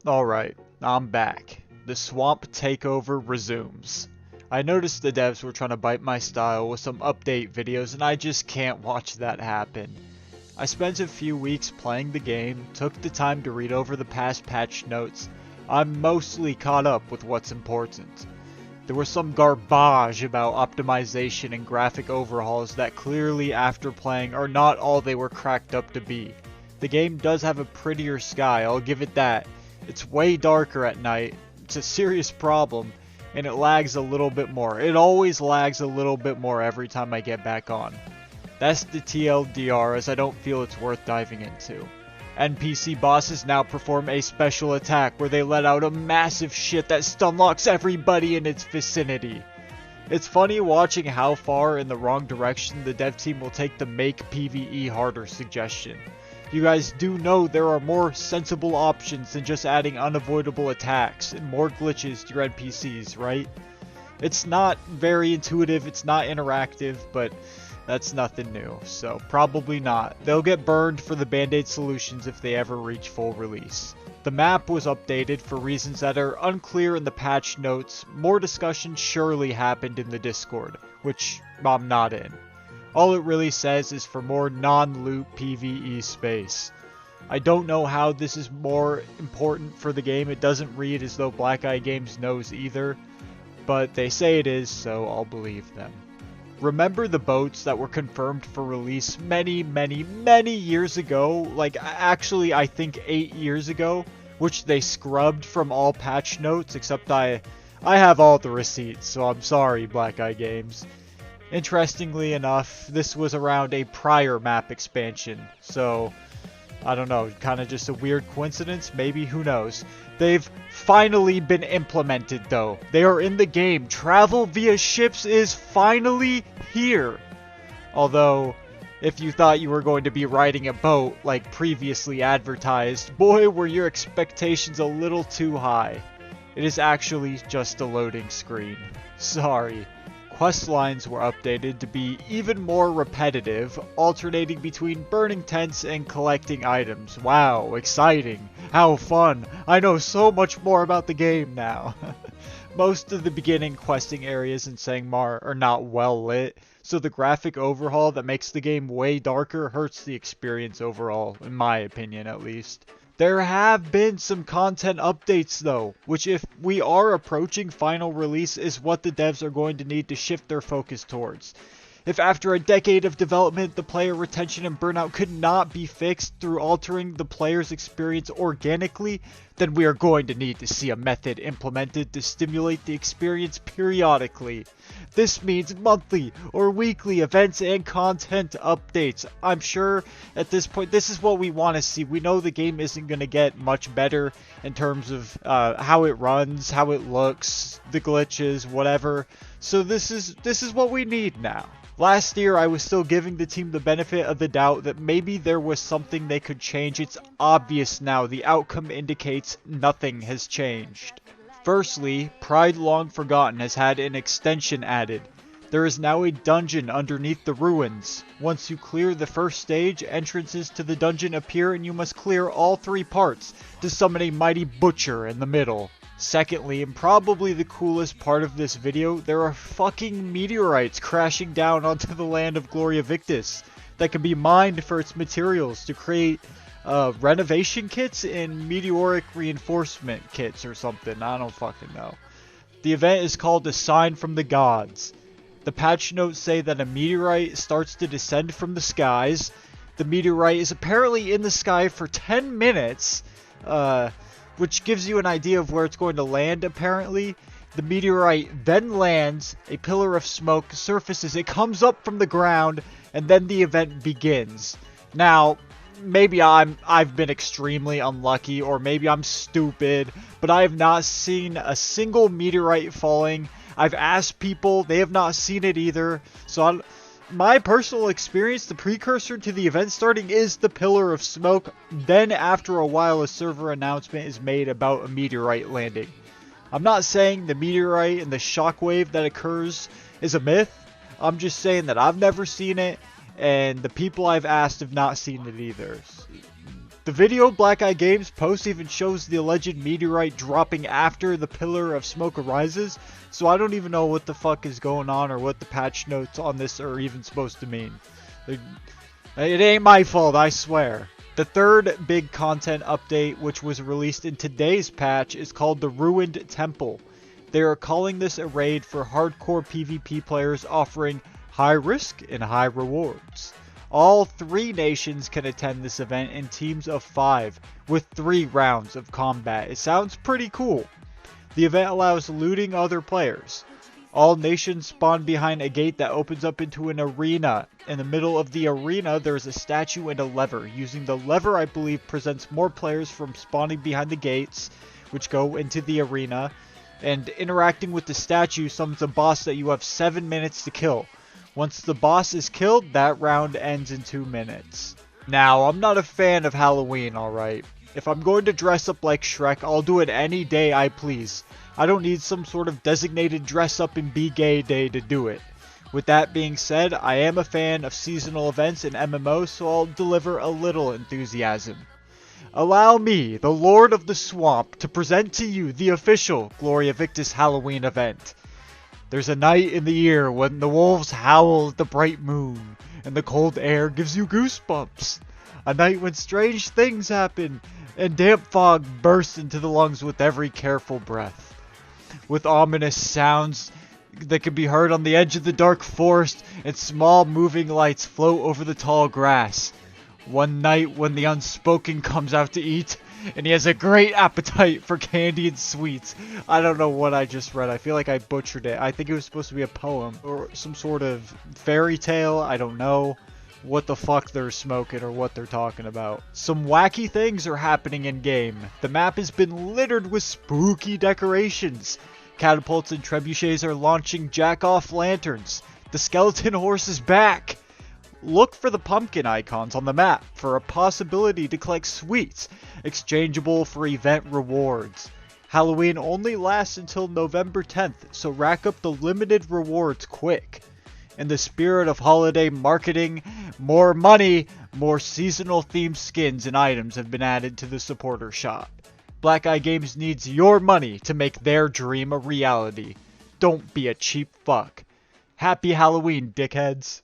Alright, I'm back. The swamp takeover resumes. I noticed the devs were trying to bite my style with some update videos and I just can't watch that happen. I spent a few weeks playing the game, took the time to read over the past patch notes. I'm mostly caught up with what's important. There was some garbage about optimization and graphic overhauls that clearly after playing are not all they were cracked up to be. The game does have a prettier sky, I'll give it that. It's way darker at night, it's a serious problem, and it lags a little bit more. It always lags a little bit more every time I get back on. That's the TLDR, as I don't feel it's worth diving into. NPC bosses now perform a special attack where they let out a massive shit that stunlocks everybody in its vicinity. It's funny watching how far in the wrong direction the dev team will take the make PvE harder suggestion. You guys do know there are more sensible options than just adding unavoidable attacks and more glitches to your NPCs, right? It's not very intuitive, it's not interactive, but that's nothing new, so probably not. They'll get burned for the band-aid solutions if they ever reach full release. The map was updated for reasons that are unclear in the patch notes. More discussion surely happened in the Discord, which I'm not in. All it really says is for more non-loot PvE space. I don't know how this is more important for the game. It doesn't read as though Black Eye Games knows either, but they say it is, so I'll believe them. Remember the boats that were confirmed for release many years ago? Like, actually, I think 8 years ago, which they scrubbed from all patch notes, except I have all the receipts, so I'm sorry, Black Eye Games. Interestingly enough, this was around a prior map expansion, so I don't know, kind of just a weird coincidence, maybe, who knows. They've finally been implemented though. They are in the game. Travel via ships is finally here. Although, if you thought you were going to be riding a boat like previously advertised, boy were your expectations a little too high. It is actually just a loading screen. Sorry. Quest lines were updated to be even more repetitive, alternating between burning tents and collecting items. Wow, exciting. How fun. I know so much more about the game now. Most of the beginning questing areas in Sangmar are not well lit, so the graphic overhaul that makes the game way darker hurts the experience overall, in my opinion at least. There have been some content updates though, which if we are approaching final release is what the devs are going to need to shift their focus towards. If after a decade of development the player retention and burnout could not be fixed through altering the player's experience organically, then we are going to need to see a method implemented to stimulate the experience periodically. This means monthly or weekly events and content updates. I'm sure at this point this is what we want to see. We know the game isn't going to get much better in terms of how it runs, how it looks, the glitches, whatever. So this is what we need now. Last year, I was still giving the team the benefit of the doubt that maybe there was something they could change. It's obvious now. The outcome indicates nothing has changed. Firstly, Pride Long Forgotten has had an extension added. There is now a dungeon underneath the ruins. Once you clear the first stage, entrances to the dungeon appear and you must clear all 3 parts to summon a mighty butcher in the middle. Secondly, and probably the coolest part of this video, there are fucking meteorites crashing down onto the land of Gloria Victis that can be mined for its materials to create renovation kits and meteoric reinforcement kits or something. I don't fucking know. The event is called A Sign from the Gods. The patch notes say that a meteorite starts to descend from the skies. The meteorite is apparently in the sky for 10 minutes, which gives you an idea of where it's going to land apparently. The meteorite then lands, a pillar of smoke surfaces, it comes up from the ground, and then the event begins. Now, maybe I've been extremely unlucky, or maybe I'm stupid, but I have not seen a single meteorite falling. I've asked people, they have not seen it either, so my personal experience, the precursor to the event starting is the pillar of smoke. Then after a while a server announcement is made about a meteorite landing. I'm not saying the meteorite and the shockwave that occurs is a myth. I'm just saying that I've never seen it and the people I've asked have not seen it either. The video Black Eye Games posts even shows the alleged meteorite dropping after the pillar of smoke arises, so I don't even know what the fuck is going on or what the patch notes on this are even supposed to mean. It ain't my fault, I swear. The third big content update, which was released in today's patch, is called the Ruined Temple. They are calling this a raid for hardcore PvP players, offering high risk and high rewards. All 3 nations can attend this event in teams of 5 with 3 rounds of combat. It sounds pretty cool. The event allows looting other players. All nations spawn behind a gate that opens up into an arena. In the middle of the arena, there is a statue and a lever. Using the lever, I believe, presents more players from spawning behind the gates, which go into the arena. And interacting with the statue summons a boss that you have 7 minutes to kill. Once the boss is killed, that round ends in 2 minutes. Now, I'm not a fan of Halloween, alright? If I'm going to dress up like Shrek, I'll do it any day I please. I don't need some sort of designated dress up and be gay day to do it. With that being said, I am a fan of seasonal events in MMO, so I'll deliver a little enthusiasm. Allow me, the Lord of the Swamp, to present to you the official Gloria Victis Halloween event. There's a night in the year when the wolves howl at the bright moon, and the cold air gives you goosebumps. A night when strange things happen, and damp fog bursts into the lungs with every careful breath. With ominous sounds that can be heard on the edge of the dark forest, and small moving lights float over the tall grass. One night when the unspoken comes out to eat, and he has a great appetite for candy and sweets. I don't know what I just read. I feel like I butchered it. I think it was supposed to be a poem or some sort of fairy tale. I don't know what the fuck they're smoking or what they're talking about. Some wacky things are happening in game. The map has been littered with spooky decorations. Catapults and trebuchets are launching jack-off lanterns. The skeleton horse is back. Look for the pumpkin icons on the map for a possibility to collect sweets, exchangeable for event rewards. Halloween only lasts until November 10th, so rack up the limited rewards quick. In the spirit of holiday marketing, more money, more seasonal themed skins and items have been added to the supporter shop. Black Eye Games needs your money to make their dream a reality. Don't be a cheap fuck. Happy Halloween, dickheads.